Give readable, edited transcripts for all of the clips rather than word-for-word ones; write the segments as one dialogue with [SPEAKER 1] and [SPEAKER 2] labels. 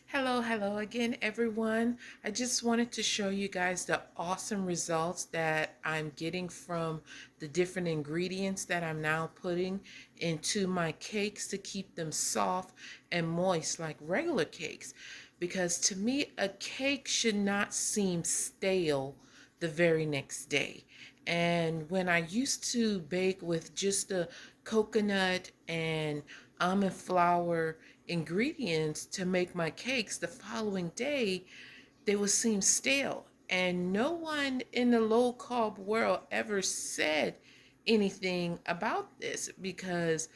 [SPEAKER 1] Hello again, everyone. I just wanted to show you guys the awesome results that I'm getting from the different ingredients that I'm now putting into my cakes to keep them soft and moist like regular cakes. Because to me, a cake should not seem stale the very next day. And when I used to bake with just the coconut and almond flour ingredients to make my cakes, the following day they would seem stale. And no one in the low carb world ever said anything about this because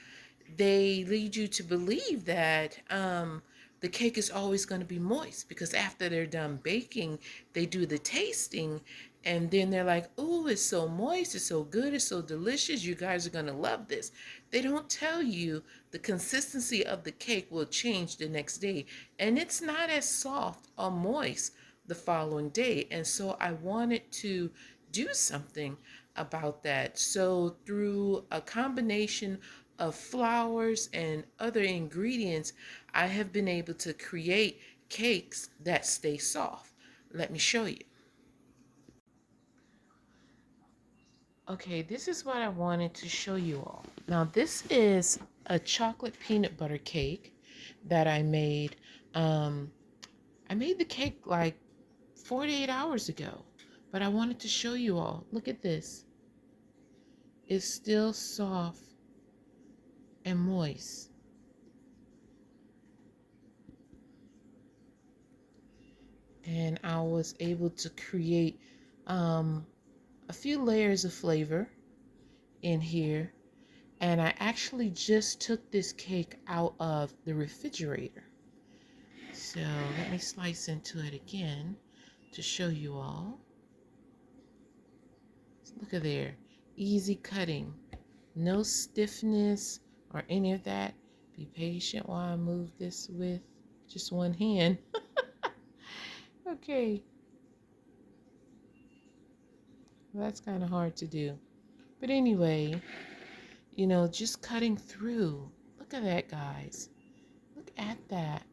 [SPEAKER 1] they lead you to believe that the cake is always going to be moist because after they're done baking, they do the tasting and then they're like, "Oh, it's so moist, it's so good, it's so delicious. You guys are going to love this." They don't tell you the consistency of the cake will change the next day and it's not as soft or moist the following day. And so I wanted to do something about that. So through a combination of flours and other ingredients, I have been able to create cakes that stay soft. Let me show you. Okay, this is what I wanted to show you all. Now, this is a chocolate peanut butter cake that I made. Um, I made the cake like 48 hours ago, but I wanted to show you all. Look at this. It's still soft and moist. And I was able to create um, a few layers of flavor in here. And I actually just took this cake out of the refrigerator. So let me slice into it again to show you all. Look at there, easy cutting, no stiffness or any of that. Be patient while I move this with just one hand. Okay, well, that's kind of hard to do. But anyway, just cutting through. Look at that, guys. Look at that.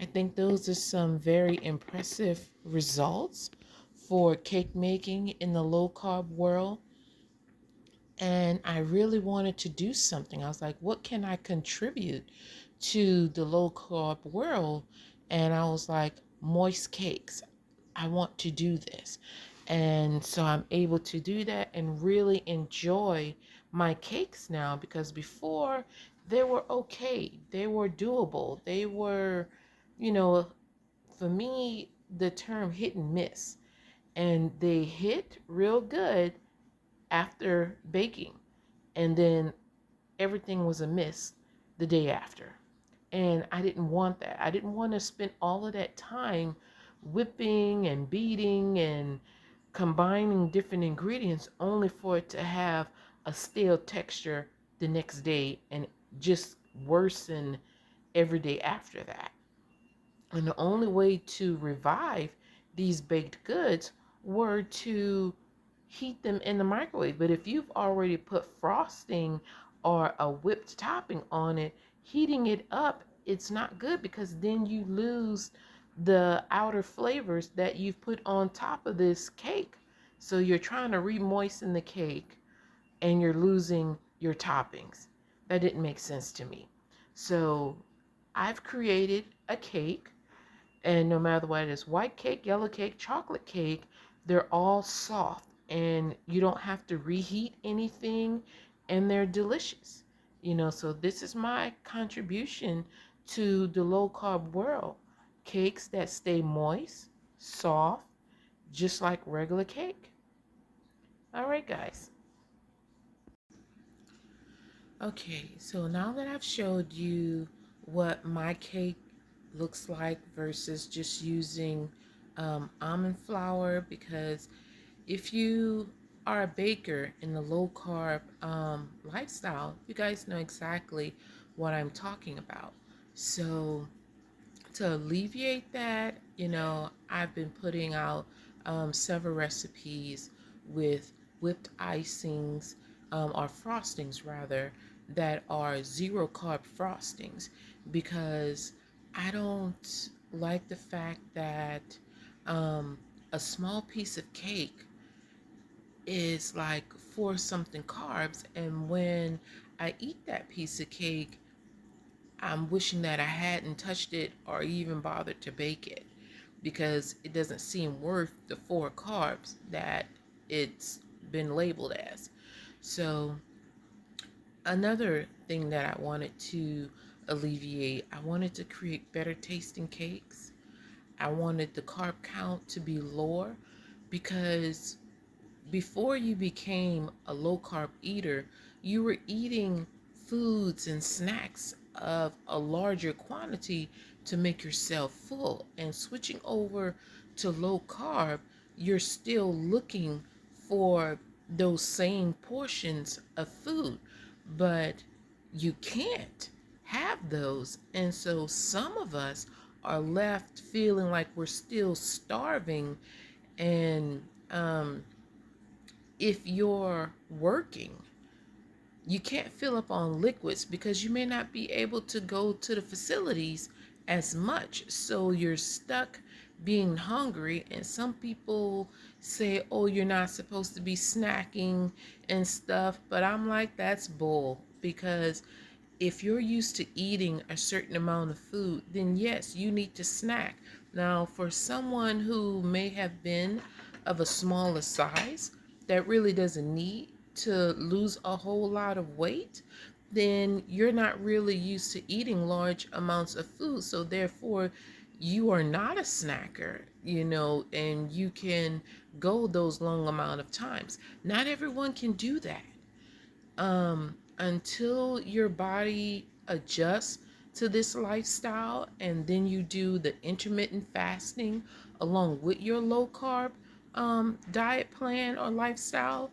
[SPEAKER 1] I think those are some very impressive results for cake making in the low carb world. And I really wanted to do something. I was like, what can I contribute to the low carb world? And I was like, moist cakes. I want to do this. And so I'm able to do that and really enjoy my cakes now because before they were okay. They were doable. They were, you know, for me, the term hit and miss. And they hit real good after baking. And then everything was a miss the day after. And I didn't want that. I didn't want to spend all of that time whipping and beating and combining different ingredients only for it to have a stale texture the next day and just worsen every day after that. And the only way to revive these baked goods were to heat them in the microwave. But if you've already put frosting or a whipped topping on it, heating it up, it's not good because then you lose the outer flavors that you've put on top of this cake. So you're trying to re-moisten the cake and you're losing your toppings. That didn't make sense to me. So I've created a cake, and no matter what it is, white cake, yellow cake, chocolate cake, they're all soft and you don't have to reheat anything and they're delicious. So this is my contribution to the low carb world. Cakes that stay moist, soft, just like regular cake. All right, guys. Okay, so now that I've showed you what my cake looks like versus just using almond flour, because if you are a baker in the low carb lifestyle, you guys know exactly what I'm talking about. So to alleviate that, I've been putting out several recipes with whipped icings or frostings rather that are zero carb frostings, because I don't like the fact that um, a small piece of cake is like four something carbs, and when I eat that piece of cake, I'm wishing that I hadn't touched it or even bothered to bake it, because it doesn't seem worth the four carbs that it's been labeled as. So another thing that I wanted to alleviate, I wanted to create better tasting cakes. I wanted the carb count to be lower, because before you became a low carb eater, you were eating foods and snacks of a larger quantity to make yourself full. And switching over to low carb, you're still looking for those same portions of food, but you can't have those. And so some of us are left feeling like we're still starving. And if you're working, you can't fill up on liquids because you may not be able to go to the facilities as much. So you're stuck being hungry. And some people say, oh, you're not supposed to be snacking and stuff. But I'm like, that's bull, because if you're used to eating a certain amount of food, then yes, you need to snack. Now, for someone who may have been of a smaller size that really doesn't need to lose a whole lot of weight, then you're not really used to eating large amounts of food. So therefore, you are not a snacker, and you can go those long amount of times. Not everyone can do that. Until your body adjusts to this lifestyle, and then you do the intermittent fasting along with your low carb diet plan or lifestyle,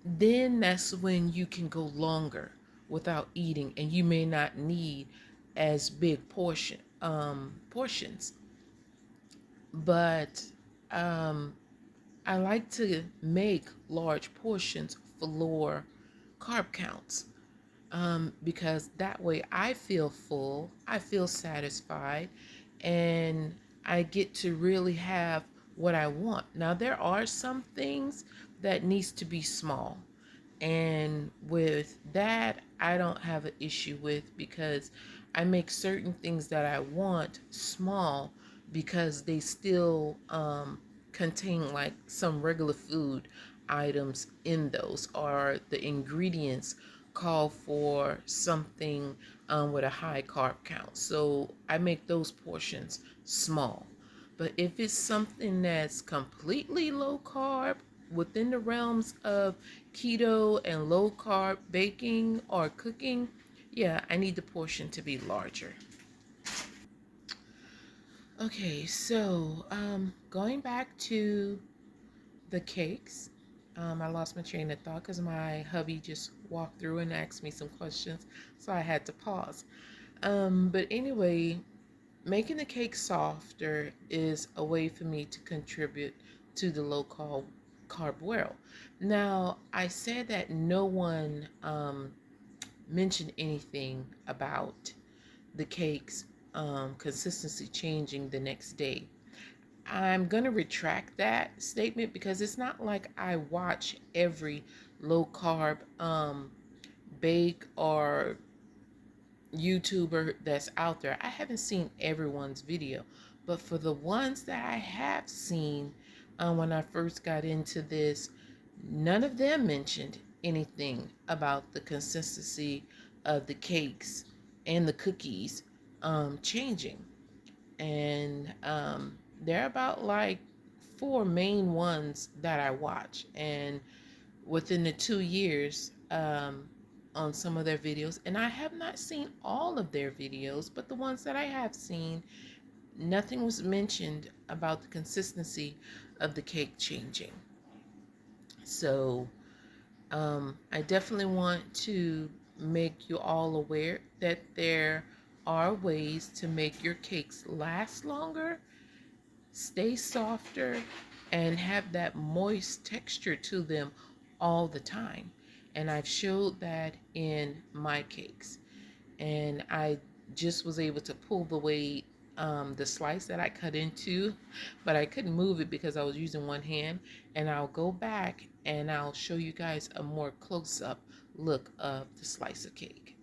[SPEAKER 1] then that's when you can go longer without eating, and you may not need as big portions. But I like to make large portions for lower carb counts, because that way I feel full, I feel satisfied, and I get to really have what I want. Now, there are some things that needs to be small, and with that, I don't have an issue with, because I make certain things that I want small, because they still contain like some regular food items in those, or the ingredients call for something with a high carb count. So I make those portions small. But if it's something that's completely low carb, within the realms of keto and low carb baking or cooking, yeah, I need the portion to be larger. Okay, so going back to the cakes, I lost my train of thought because my hubby just walked through and asked me some questions, so I had to pause. But anyway, making the cake softer is a way for me to contribute to the low carb world. Now, I said that no one mentioned anything about the cake's consistency changing the next day. I'm going to retract that statement, because it's not like I watch every low carb bake or YouTuber that's out there. I haven't seen everyone's video, but for the ones that I have seen, when I first got into this, none of them mentioned anything about the consistency of the cakes and the cookies changing. And there are about like four main ones that I watch, and within the 2 years, on some of their videos, and I have not seen all of their videos, but the ones that I have seen, nothing was mentioned about the consistency of the cake changing. So I definitely want to make you all aware that there are ways to make your cakes last longer, stay softer, and have that moist texture to them all the time. And I've showed that in my cakes. And I just was able to pull the weight, the slice that I cut into, but I couldn't move it because I was using one hand. And I'll go back and I'll show you guys a more close-up look of the slice of cake.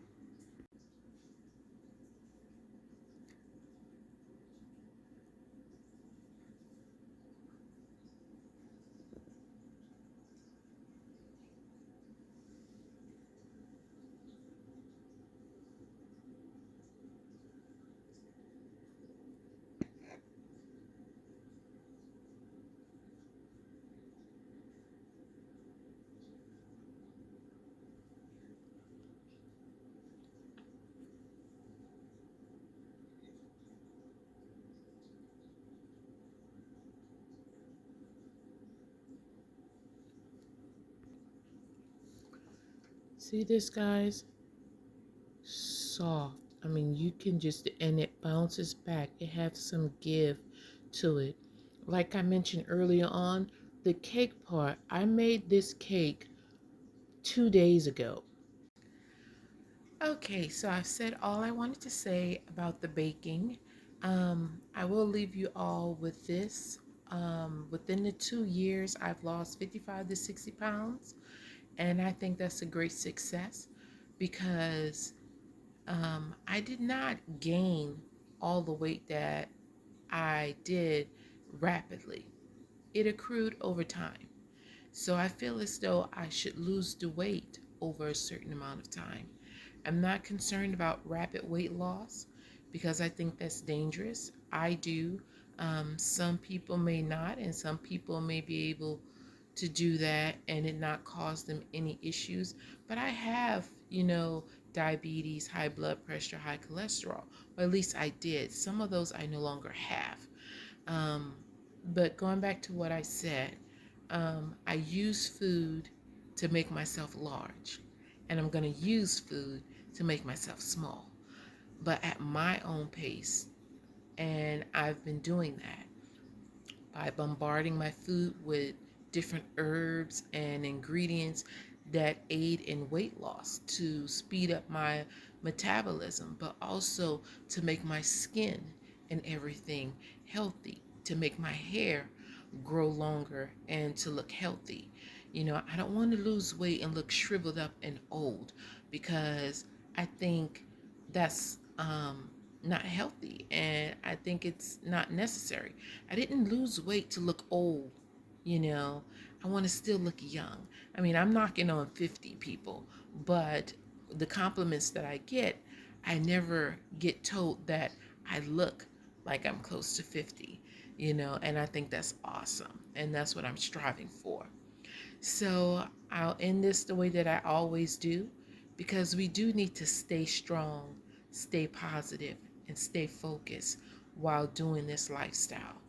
[SPEAKER 1] See this, guys? Soft. I mean, you can just, and it bounces back. It has some give to it. Like I mentioned earlier on, the cake part, I made this cake 2 days ago. Okay, so I've said all I wanted to say about the baking. I will leave you all with this. Within the 2 years, I've lost 55 to 60 pounds, and I think that's a great success because I did not gain all the weight that I did rapidly. It accrued over time. So I feel as though I should lose the weight over a certain amount of time. I'm not concerned about rapid weight loss because I think that's dangerous. I do. Some people may not, and some people may be able to do that and it not cause them any issues. But I have, diabetes, high blood pressure, high cholesterol, or at least I did. Some of those I no longer have. Um, but going back to what I said, I use food to make myself large, and I'm going to use food to make myself small, but at my own pace. And I've been doing that by bombarding my food with different herbs and ingredients that aid in weight loss to speed up my metabolism, but also to make my skin and everything healthy, to make my hair grow longer and to look healthy. I don't want to lose weight and look shriveled up and old because I think that's not healthy, and I think it's not necessary. I didn't lose weight to look old, you know. I want to still look young. I mean, I'm knocking on 50 people, but the compliments that I get, I never get told that I look like I'm close to 50, and I think that's awesome. And that's what I'm striving for. So I'll end this the way that I always do because we do need to stay strong, stay positive, and stay focused while doing this lifestyle.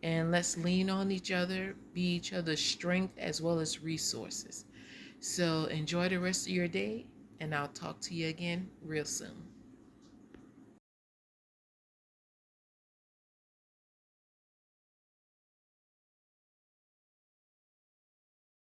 [SPEAKER 1] And let's lean on each other, be each other's strength as well as resources. So enjoy the rest of your day, and I'll talk to you again real soon.